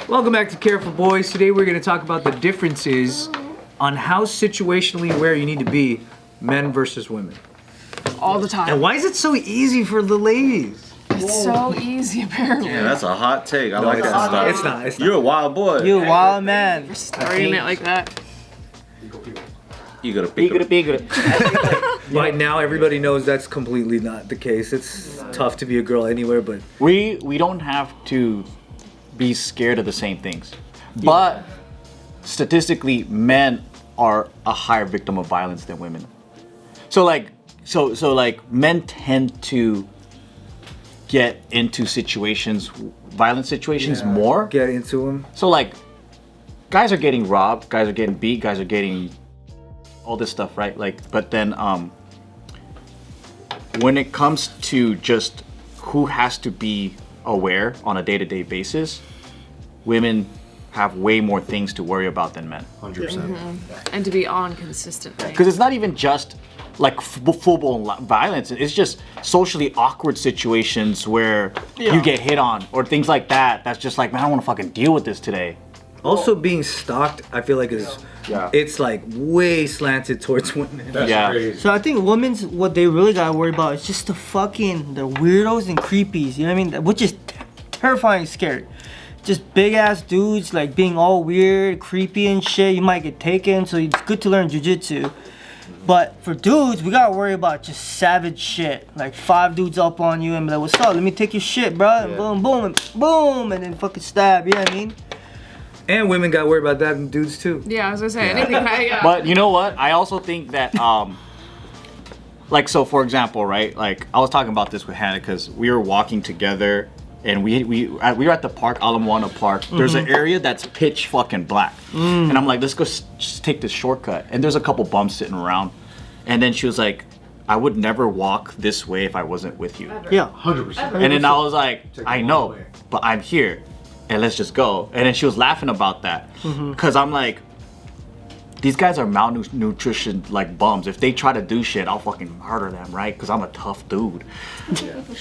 Welcome back to Careful Boys. Today we're going to talk about the differences on how situationally aware you need to be, men versus women. All the time. And why is it so easy for the ladies? It's so easy, apparently. Yeah, that's a hot take. I like that stuff. It's not. You're a wild boy. You wild man. You're starting it like that. You gotta pick up. Right now, everybody knows that's completely not the case. It's tough to be a girl anywhere, but We don't have to be scared of the same things. But statistically, men are a higher victim of violence than women. So like men tend to get into situations, violent situations more. get into them. So like guys are getting robbed, guys are getting beat, guys are getting all this stuff, right? Like, but then when it comes to just who has to be aware on a day-to-day basis, women have way more things to worry about than men. 100%. And to be on consistently. Because it's not even just like full-blown violence. It's just socially awkward situations where you get hit on or things like that. That's just like, man, I don't want to fucking deal with this today. Also, being stalked, I feel like it's like way slanted towards women. That's crazy. So I think women's, what they really gotta worry about is just the weirdos and creepies, you know what I mean? Which is terrifying scary. Just big ass dudes like being all weird, creepy and shit. You might get taken, so it's good to learn jujitsu. But for dudes, we gotta worry about just savage shit. Like 5 dudes up on you and be like, what's up? Let me take your shit, bro. And boom, boom, and boom, and then fucking stab, you know what I mean? And women got worried about that in dudes too. Yeah, I was gonna say anything. But you know what? I also think that, like, so for example, right? Like, I was talking about this with Hannah because we were walking together, and we were at the park, Ala Moana Park. There's an area that's pitch fucking black, and I'm like, let's go just take this shortcut. And there's a couple bums sitting around, and then she was like, I would never walk this way if I wasn't with you. Yeah. 100%. And then I was like, I know, but I'm here, and let's just go. And then she was laughing about that, because I'm like, these guys are malnutrition like bums. If they try to do shit, I'll fucking murder them, right? Because I'm a tough dude.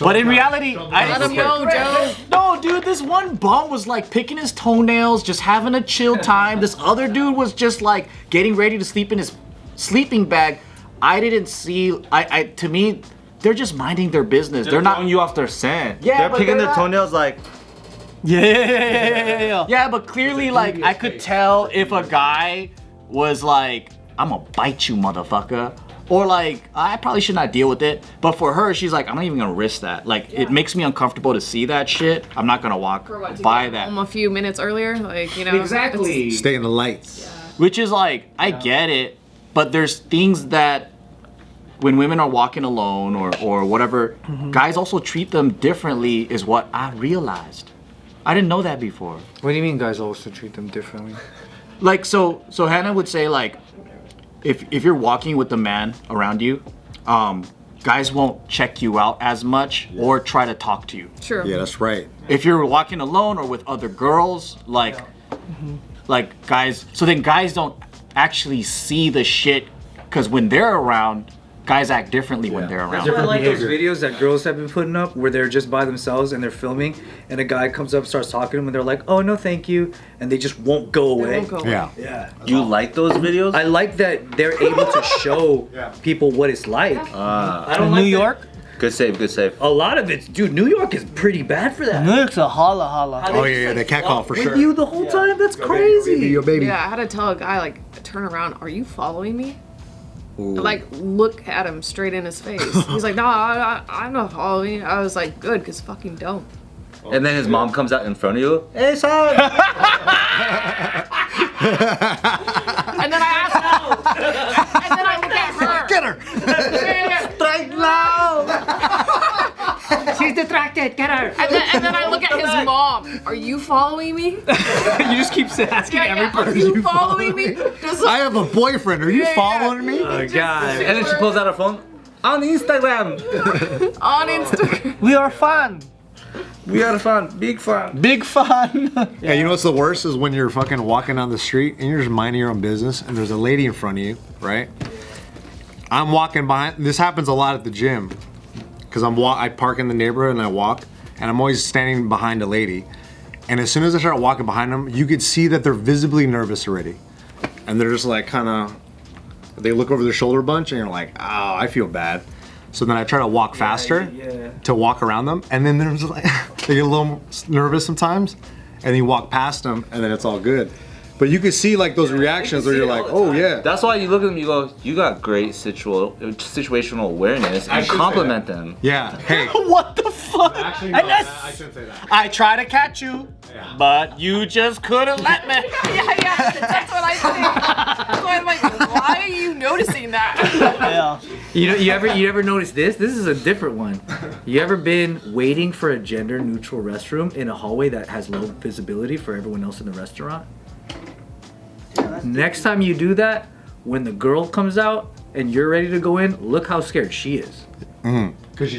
But in reality, Let him go, Joe. no, dude, this one bum was like picking his toenails, just having a chill time. This other dude was just like getting ready to sleep in his sleeping bag. I didn't see, to me, they're just minding their business. They're not throwing you off their scent. Yeah, they're but picking they're their not- toenails like. Yeah. Yeah, but clearly, like, I could tell if a guy was like, I'm gonna bite you, motherfucker. Or like, I probably should not deal with it. But for her, she's like, I'm not even gonna risk that. Like, it makes me uncomfortable to see that shit. I'm not gonna walk by that. A few minutes earlier, like, you know. Exactly. Stay in the lights. Which is like, I get it, but there's things that when women are walking alone or whatever, guys also treat them differently is what I realized. I didn't know that before. What do you mean guys also treat them differently? Like, so Hannah would say, like, if you're walking with a man around you, guys won't check you out as much or try to talk to you. True. Yeah, that's right. If you're walking alone or with other girls, like guys, so then guys don't actually see the shit, because when they're around, guys act differently when they're around. I like those videos that girls have been putting up where they're just by themselves and they're filming, and a guy comes up, starts talking to them, and they're like, "Oh no, thank you," and they just won't go away. Yeah. Yeah. You like those videos? I like that they're able to show people what it's like. I don't like New that- York? Good save, good save. A lot of it, dude. New York is pretty bad for that. New York's a holla. Oh yeah, they can't call for With sure. you the whole time. That's crazy. Your baby. Yeah, I had to tell a guy, like, turn around. Are you following me? Like, look at him straight in his face. He's like, no, I'm not following you. I was like, good, because fucking don't. And then his mom comes out in front of you. Hey, son! And then I asked and then I look at her. Get her! Strike now. She's distracted. Get her. And then I look at his mom. Are you following me? You just keep asking every Are person. you following me? Does I have a boyfriend. Are you following me? Oh God. And then she pulls out her phone. On Instagram. on Instagram. We are fun. We had fun. Big fun. Big fun. Yeah, you know what's the worst is when you're fucking walking down the street and you're just minding your own business and there's a lady in front of you, right? I'm walking behind. This happens a lot at the gym because I park in the neighborhood and I walk, and I'm always standing behind a lady. And as soon as I started walking behind them, you could see that they're visibly nervous already. And they're just like kind of, they look over their shoulder a bunch and you're like, oh, I feel bad. So then I try to walk faster to walk around them. And then they're just like, they get a little nervous sometimes. And then you walk past them and then it's all good. But you can see like those reactions where you're like, oh yeah. That's why you look at them, you go, you got great situational awareness, and compliment them. Yeah, hey. What the fuck? Actually, And no, that's- I shouldn't say that. I try to catch you, but you just couldn't let me. Yeah, that's what I think. So I'm like, why are you noticing that? Yeah. You ever notice this? This is a different one. You ever been waiting for a gender neutral restroom in a hallway that has low visibility for everyone else in the restaurant? Next time you do that, when the girl comes out and you're ready to go in, look how scared she is.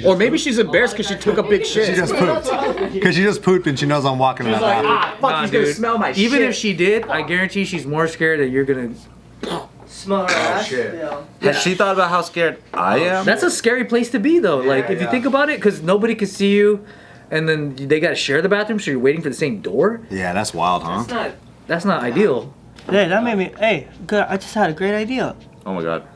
Or maybe she's embarrassed because she took a big shit. She just pooped. Because she just pooped and she knows I'm walking around. Fuck, Nah, he's gonna dude. smell my Even shit. if she did, I guarantee she's more scared that you're gonna. Smell her ass. shit. Yeah. Has she thought about how scared I am? That's a scary place to be, though. Like if you yeah. think about it, because nobody can see you, and then they gotta share the bathroom, so you're waiting for the same door. Yeah, that's wild, huh? That's not ideal. Hey, that made me. Hey, good. I just had a great idea. Oh my god.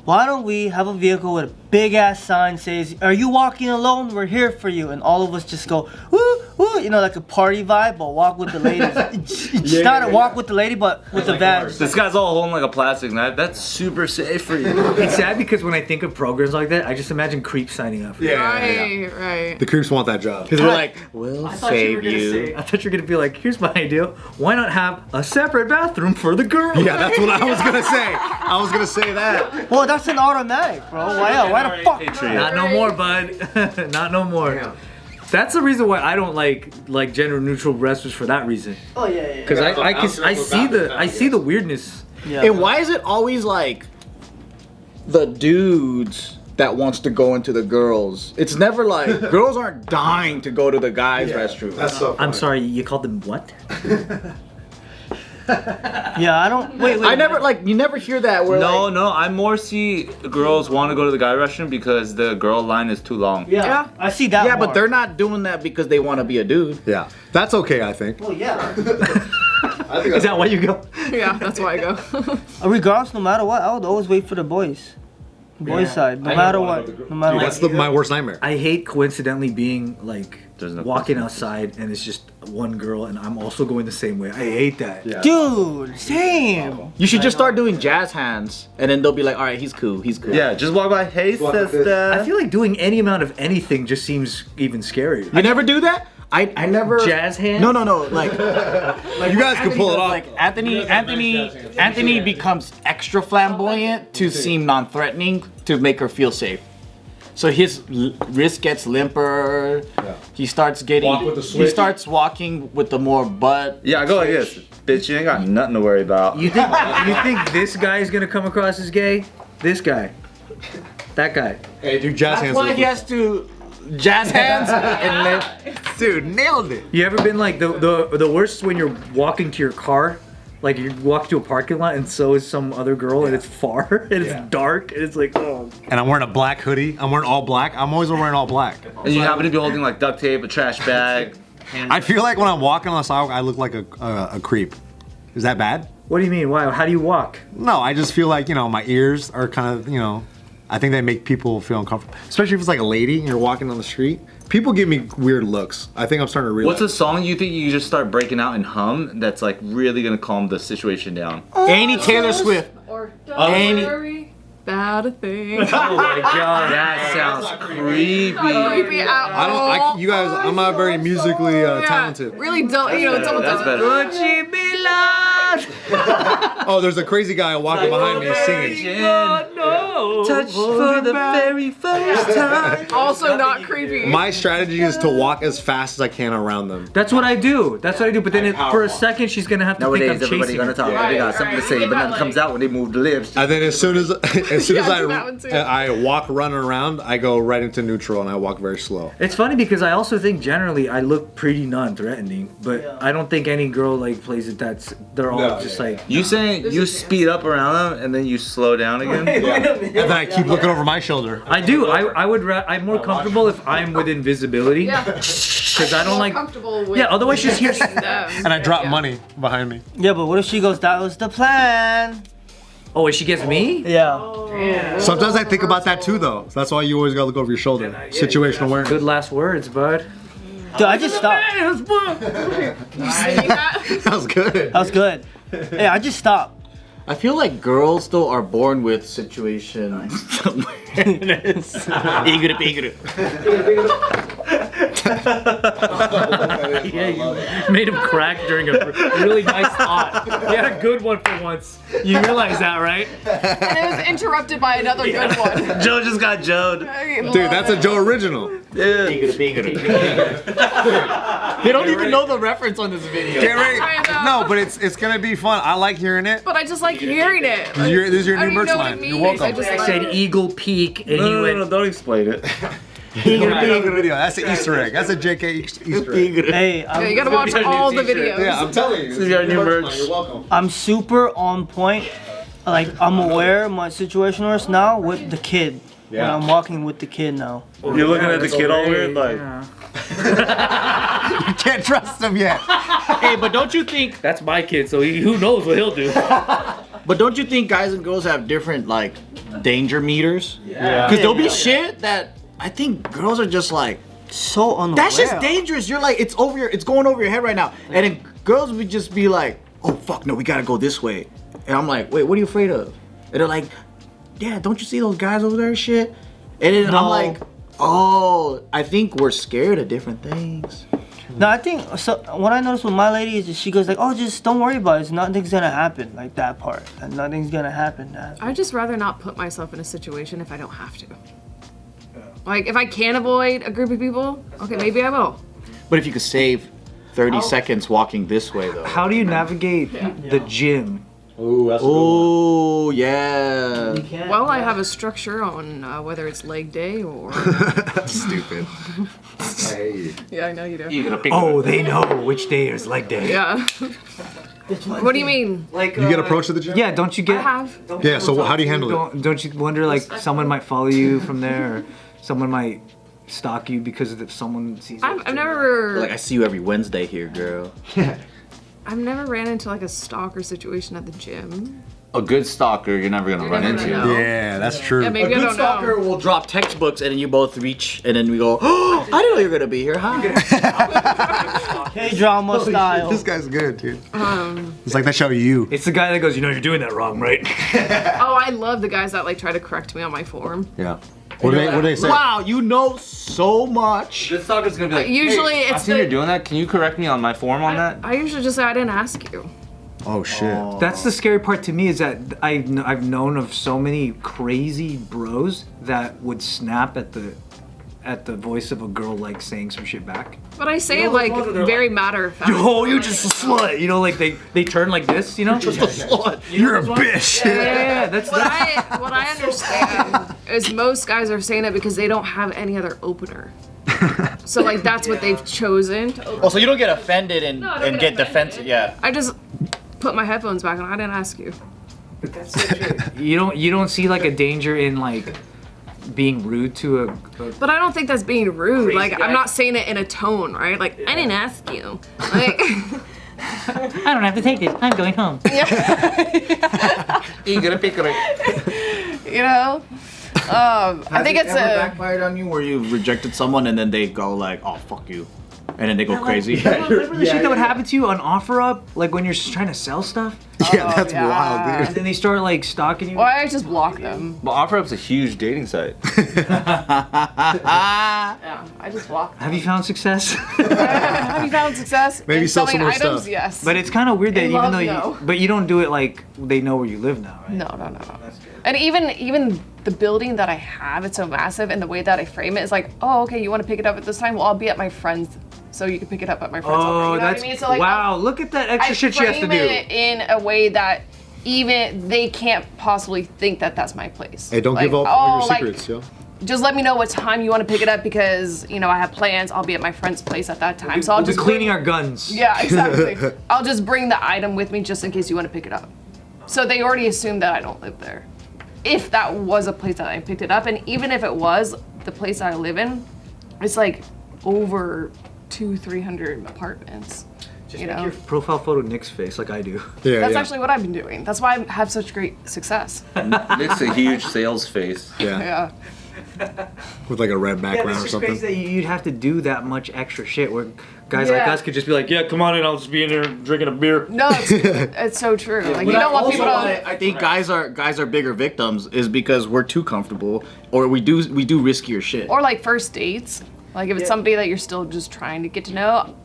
Why don't we have a vehicle with a big ass sign says, "Are you walking alone? We're here for you." And all of us just go, woo, woo, you know, like a party vibe, but walk with the ladies. Not walk with the lady, but with the van. This guy's all holding like a plastic knife. That's super safe for you. It's sad because when I think of programs like that, I just imagine creeps signing up. Right. The creeps want that job. Because we're like, we'll save you. I thought you were gonna be like, here's my idea. Why not have a separate bathroom for the girls? Yeah, that's what I was gonna say. I was gonna say that. Well, that's an automatic, bro. Why the fuck? Not no more, bud. Not no more. That's the reason why I don't like gender neutral restrooms for that reason. Oh yeah. Because I see the weirdness. Yeah. And why is it always like the dudes that wants to go into the girls? It's never like girls aren't dying to go to the guys' restroom. That's so funny. I'm sorry, you called them what? Yeah, I don't. Wait. I never like you never hear that where like, No, I more see girls want to go to the guy restroom because the girl line is too long. Yeah, Yeah. I see that. yeah, but more. they're not doing that because they want to be a dude. Yeah, that's okay, I think. Well, yeah. Is that why you go? Yeah, that's why I go. Regardless, no matter what, I would always wait for the boys. Boys side, no matter what. No matter That's what. my worst nightmare. I hate coincidentally being like There's no walking outside and it's just one girl and I'm also going the same way. I hate that. Yeah. Dude, same. You should just start doing jazz hands, and then they'll be like, "All right, he's cool, he's cool." Yeah, just walk by. Hey, Walk like this. sister. I feel like doing any amount of anything just seems even scarier. You never do that? I never. Jazz hands? No, like You guys can pull it off. Like Anthony becomes extra flamboyant to seem non-threatening to make her feel safe. So his wrist gets limper. Yeah. He starts getting. Walk with the he switch. starts walking with the more butt. Yeah, I go like this. Bitch, you ain't got nothing to worry about. You think this guy is gonna come across as gay? This guy. That guy. Hey, do jazz That's hands. why real he quick. has to jazz hands and lift. Dude, nailed it. You ever been like the worst is when you're walking to your car, like you walk to a parking lot and so is some other girl and it's far and it's dark and it's like, oh. And I'm wearing a black hoodie. I'm wearing all black. I'm always wearing all black. And you happen to be holding like duct tape, a trash bag. I feel like when I'm walking on the sidewalk, I look like a creep. Is that bad? What do you mean? Why? How do you walk? No, I just feel like, my ears are kind of, I think they make people feel uncomfortable. Especially if it's like a lady and you're walking on the street. People give me weird looks. I think I'm starting to realize. What's a song you think you just start breaking out and hum that's like really gonna calm the situation down? Any Taylor Swift. Or don't worry about a thing. Oh my god. That sounds creepy. Creepy out. you guys, I'm not very musically talented. Really don't. Don't. That's better. Would she be loved? Oh, there's a crazy guy walking behind me singing. Touch for the very first time. Also not creepy. My strategy is to walk as fast as I can around them. That's what I do. But then for a second she's gonna have to think I'm Nowadays, everybody chasing gonna her. talk. They got something to say, but nothing comes out when they move the lips. And then as soon as Yeah, I do that one too. I walk running around, I go right into neutral and I walk very slow. It's funny because I also think generally I look pretty non-threatening, but I don't think any girl like plays it. They're all just like. You saying you speed up around them and then you slow down again? And then I keep looking over my shoulder. I do. I'm more comfortable if I'm within visibility. Yeah. because I don't More like. comfortable with Yeah, otherwise she's here. them. And I drop Yeah. money behind me. Yeah, but what if she goes, that was the plan? Oh, and she gets me? Yeah. Sometimes I think about that too, though. So that's why you always gotta look over your shoulder. Situational awareness. Good last words, bud. Dude, I just stopped. You singing that? That was good. That was good. Hey, I just stopped. I feel like girls still are born with situation awareness. Iguru. Yeah, you made him crack during a really nice thought. You had a good one for once. You realize that, right? And it was interrupted by another good one. Joe just got Joe'd. Dude, that's a Joe original. Iguru. They don't even know the reference on this video. Get ready. I know. No, but it's gonna be fun. I like hearing it. But I just like hearing it. This is your I new don't even merch know what line. it You're means. welcome. I just I like said it. Eagle Peak, and he went. Don't explain it. Video. That's an Easter egg. That's a JK Easter egg. Hey, Yeah, you gotta watch all the videos. Yeah, I'm telling you. This is your new merch. line. You're welcome. I'm super on point. Like, I'm aware of my situational awareness now with the kid. Yeah. When I'm walking with the kid now. You're looking at the kid all weird, like. You can't trust him yet. Hey, but don't you think? That's my kid, so who knows what he'll do. But don't you think guys and girls have different like danger meters? Yeah. Because there'll be shit that I think girls are just like, So unaware. that's just dangerous. You're like, it's going over your head right now. And then girls would just be like, oh fuck no, we gotta go this way. And I'm like, wait, what are you afraid of? And they're like, yeah, don't you see those guys over there and shit? And then No. I'm like, oh, I think we're scared of different things. No, I think, so what I noticed with my lady is that she goes like, oh, just don't worry about it. Nothing's gonna happen. Like that part. And nothing's gonna happen. I'd just rather not put myself in a situation if I don't have to. Like, if I can avoid a group of people, okay, maybe I will. But if you could save 30 seconds walking this way though. How do you navigate the gym? Ooh, that's Oh yeah. Well, I have a structure on whether it's leg day or. stupid. Hey. Yeah, I know you do. Oh, they know which day is leg day. Yeah. What do you mean? Like You get approached to the gym? Yeah, don't you I get? have. Yeah, so how do you handle it? Don't you wonder like someone might follow you from there, or someone might stalk you because if someone sees you? I've never. Like I see you every Wednesday here, girl. I've never ran into like a stalker situation at the gym. A good stalker, you're never gonna run never into. know. Yeah, that's true. Yeah, maybe I don't know. will drop textbooks and then you both reach and then we go, oh, I didn't know you were gonna be here, huh? K-drama style. This guy's good, dude. It's like that show You. It's the guy that goes, you know, you're doing that wrong, right? Oh, I love the guys that like try to correct me on my form. Yeah. What do they say? Wow, you know so much. This stalker's gonna be like, Usually hey, I've it's seen the- you doing that. Can you correct me on my form on that? I usually just say I didn't ask you. Oh shit. That's the scary part to me is that I've known of so many crazy bros that would snap at the voice of a girl like saying some shit back. But I say it like very matter of fact. Oh, you're just a slut. You know, like they turn like this. You know, just a slut. You're a bitch. Yeah, that's What I understand is most guys are saying it because they don't have any other opener. So like that's what they've chosen. Oh, so you don't get offended and, No, I don't and get get defensive, yeah. I just put my headphones back on. I didn't ask you. You don't see like a danger in like being rude to a But I don't think that's being rude. Crazy Like guy. I'm not saying it in a tone, right? Like I didn't ask you. Like I don't have to take this. I'm going home. You gonna pick it up. you know. I think it's a. backfired on you where you rejected someone and then they go like, oh fuck you, and then they go crazy. Remember the shit that would happen to you on OfferUp, like when you're trying to sell stuff, Yeah, that's yeah. wild, and dude. then they start like stalking you. Well, I just block them. But OfferUp's a huge dating site. Yeah, I just block them. Have you found success? Have you found success? Maybe in sell some selling more items? stuff. Yes. But it's kind of weird that In even love, though no. but you don't do it like they know where you live now, right? No. And even the building that I have, it's so massive, and the way that I frame it is like, oh, okay, you want to pick it up at this time? Well, I'll be at my friend's, so you can pick it up at my friend's. Oh, you know that's what I mean? So like, wow! Look at that extra I shit she has to frame do. it in a way that even they can't possibly think that that's my place. Hey, don't Like, give up all your like, secrets, yo. Just let me know what time you want to pick it up because you know I have plans. I'll be at my friend's place at that time, so I'll We'll be just cleaning our guns. Yeah, exactly. I'll just bring the item with me just in case you want to pick it up. So they already assume that I don't live there. If that was a place that I picked it up, and even if it was the place that I live in, it's like over 200-300 apartments. Just You make know? your profile photo Nick's face like I do. Yeah, That's yeah. actually what I've been doing. That's why I have such great success. Nick's a huge sales face. Yeah. Yeah. With like a red Yeah, background it's or just something. crazy that you'd have to do that much extra shit where guys like Yeah. us could just be like, yeah, come on in, I'll just be in there drinking a beer. No, it's so true. Like you don't want people to. I think guys are bigger victims is because we're too comfortable, or we do riskier shit. Or like first dates. Like if it's somebody that you're still just trying to get to know.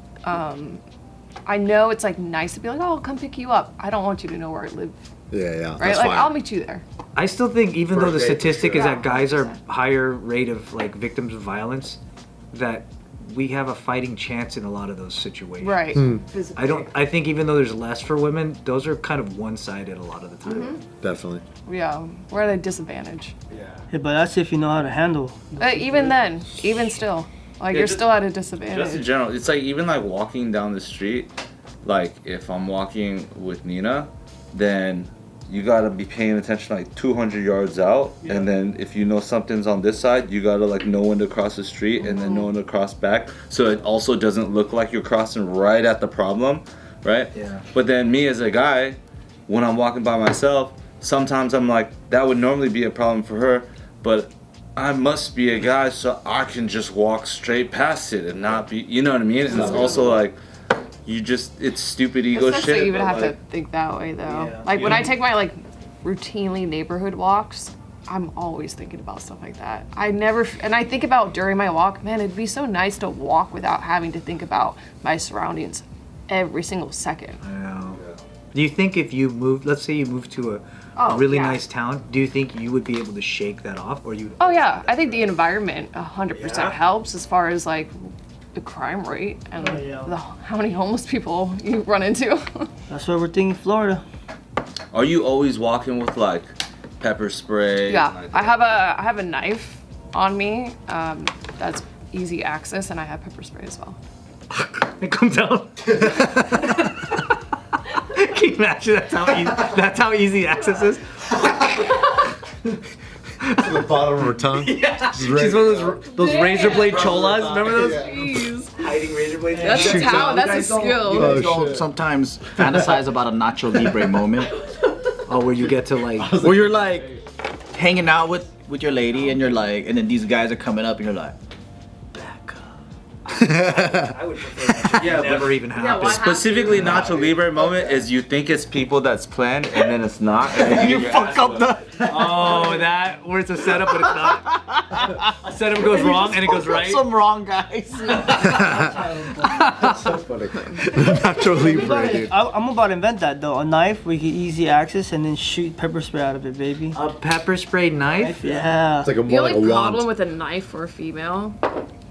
I know it's like nice to be like, oh, I'll come pick you up. I don't want you to know where I live, Yeah. right? That's Like fine. I'll meet you there. I still think even though the First date, for statistic sure. is that guys are higher rate of like victims of violence, that we have a fighting chance in a lot of those situations. Right. I think even though there's less for women, those are kind of one-sided a lot of the time. Definitely. Yeah, we're at a disadvantage. Yeah, but that's if you know how to handle. Even then, even still, like you're just- still at a Just in disadvantage. general, it's like even like walking down the street, like if I'm walking with Nina, then you gotta be paying attention like 200 yards out, and then if you know something's on this side, you gotta like know when to cross the street and then know when to cross back, so it also doesn't look like you're crossing right at the problem, right? Yeah. But then me as a guy, when I'm walking by myself, sometimes I'm like, that would normally be a problem for her, but I must be a guy so I can just walk straight past it and not be, you know what I mean? And it's also like, it's stupid ego It sucks shit. that you would but, have like, to think that way though. Yeah. Like when I take my like routinely neighborhood walks, I'm always thinking about stuff like that. And I think about during my walk, man, it'd be so nice to walk without having to think about my surroundings every single second. I know. Do you think if you moved, let's say you moved to a Oh, really yeah. nice town, do you think you would be able to shake that off, or you? Oh yeah, I think the environment 100% Yeah? helps as far as like the crime rate and how many homeless people you run into. That's why we're thinking Florida. Are you always walking with like pepper spray? and, Yeah, like, I have a knife on me. That's easy access, and I have pepper spray as well. It comes down. Can you imagine that's how easy access is? To the bottom of her tongue. She's one of those razor blade cholas. Remember those? Jeez, Hiding razor blades. that's a talent. That's a skill. Oh, Don't shit. sometimes fantasize about a Nacho Libre moment Oh, where you get to like. where you're like hanging out with your lady and you're like, and then these guys are coming up and you're like, back up. I would prefer that. Yeah, never even happen. why- Specifically, Nacho Libre moment is you think it's people that's planned and then it's not. And then you Fuck up the. Oh, that where it's a setup but it's not. A setup goes wrong and it goes right. Some wrong guys. So funny. Nacho Libre, dude. I'm about to invent that though. A knife where you get easy access and then shoot pepper spray out of it, baby. A pepper spray knife. Yeah. It's like a The more like only a problem wand. with a knife for a female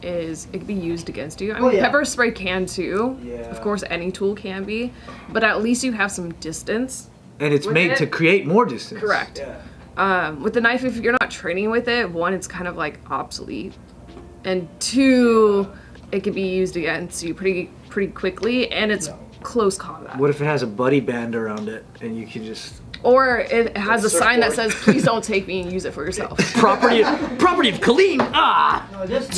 is it can be used against you. I mean, yeah. pepper spray can too. Yeah. Of course, any tool can be, but at least you have some distance. And it's With made it? to create more distance. Correct. Yeah. With the knife, if you're not training with it, one, it's kind of like obsolete, and two, it can be used against you pretty quickly, and it's close combat. What if it has a buddy band around it and you can just Or it has a sign that says, "Please don't take me and use it for yourself." property of Kalyne. Ah.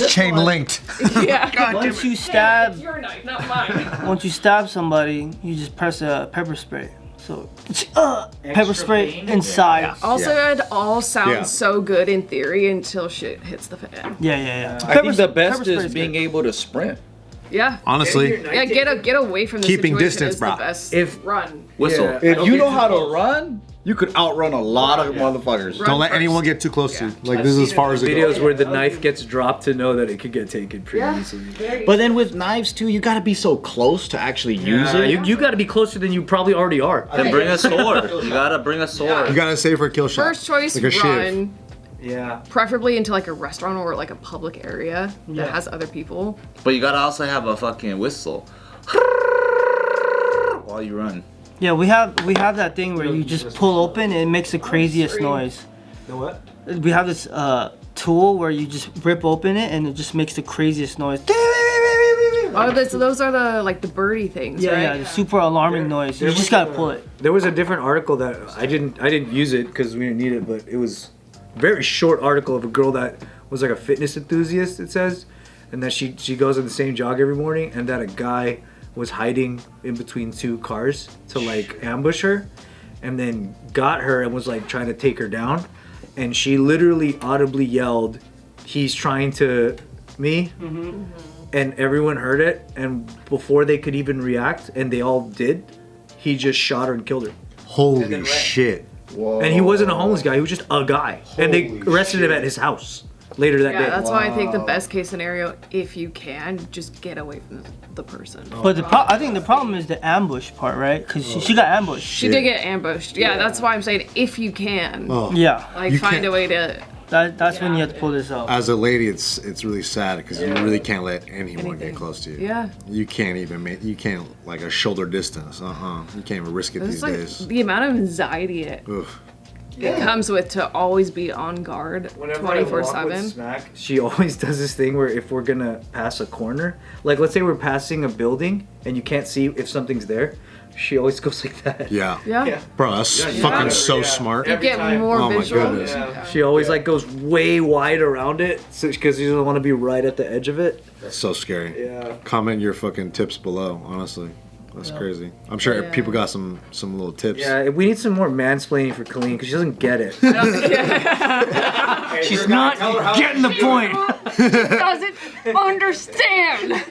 Chain linked. Yeah. Once you stab, It's your knife, not mine. once you stab somebody, you just press a pepper spray. So pepper spray pain? inside. Also, it all sounds Yeah. so good in theory until shit hits the fan. Yeah. I think the Pepper best spray is being good. able to sprint. Yeah. Honestly, Yeah, get away from the Keeping situation distance, is bro. the best. If- Run. Whistle. Yeah. If you know how to run, you could outrun a lot of motherfuckers. Run don't let first. anyone get too close to you. Like, this is as far as it videos goes. where the knife gets dropped to know that it could get taken pretty easily. But then with knives too, you gotta be so close to actually use it. You got to be closer than you probably already are. Then bring a sword. You gotta bring a sword. You gotta save for a kill shot. First choice, like a shiv. run. Yeah. Preferably into like a restaurant or like a public area that has other people. But you gotta also have a fucking whistle while you run. Yeah, we have that thing where you just pull open and it makes the craziest noise. You know what? We have this tool where you just rip open it and it just makes the craziest noise. Oh, those are the birdie things, Yeah, right? yeah, the super alarming noise. You just gotta pull it. There was a different article that I didn't use it because we didn't need it, but it was a very short article of a girl that was like a fitness enthusiast. It says, and that she goes on the same jog every morning, and that a guy was hiding in between two cars to like ambush her, and then got her and was like trying to take her down, and she literally audibly yelled, "He's trying to me," and everyone heard it, and before they could even react, and they all did, he just shot her and killed her. Holy shit. Whoa. And he wasn't a homeless guy, he was just a guy. And they arrested him at his house later that Yeah, day. that's why I think the best case scenario, if you can, just get away from the person. But I think the problem is the ambush part, right? Because she got ambushed. She did get ambushed. Yeah, that's why I'm saying if you can, Yeah, like You find can't- a way to. that's when you have to pull this out. As a lady, it's really sad because you really can't let anyone get close to you. Yeah. You can't even you can't like a shoulder distance. You can't even risk it It's these like days. the amount of anxiety it comes with to always be on guard Whenever I walk with 24/7. Smack, she always does this thing where if we're gonna pass a corner, like let's say we're passing a building and you can't see if something's there, she always goes like that. Yeah. Yeah. Bro, that's fucking so smart. You get more Oh my visual. goodness. She always like goes way wide around it because she doesn't want to be right at the edge of it. That's so scary. Yeah. Comment your fucking tips below, honestly. That's crazy. I'm sure people got some little tips. Yeah, we need some more mansplaining for Kalyne because she doesn't get it. She's not getting the point. Doesn't understand.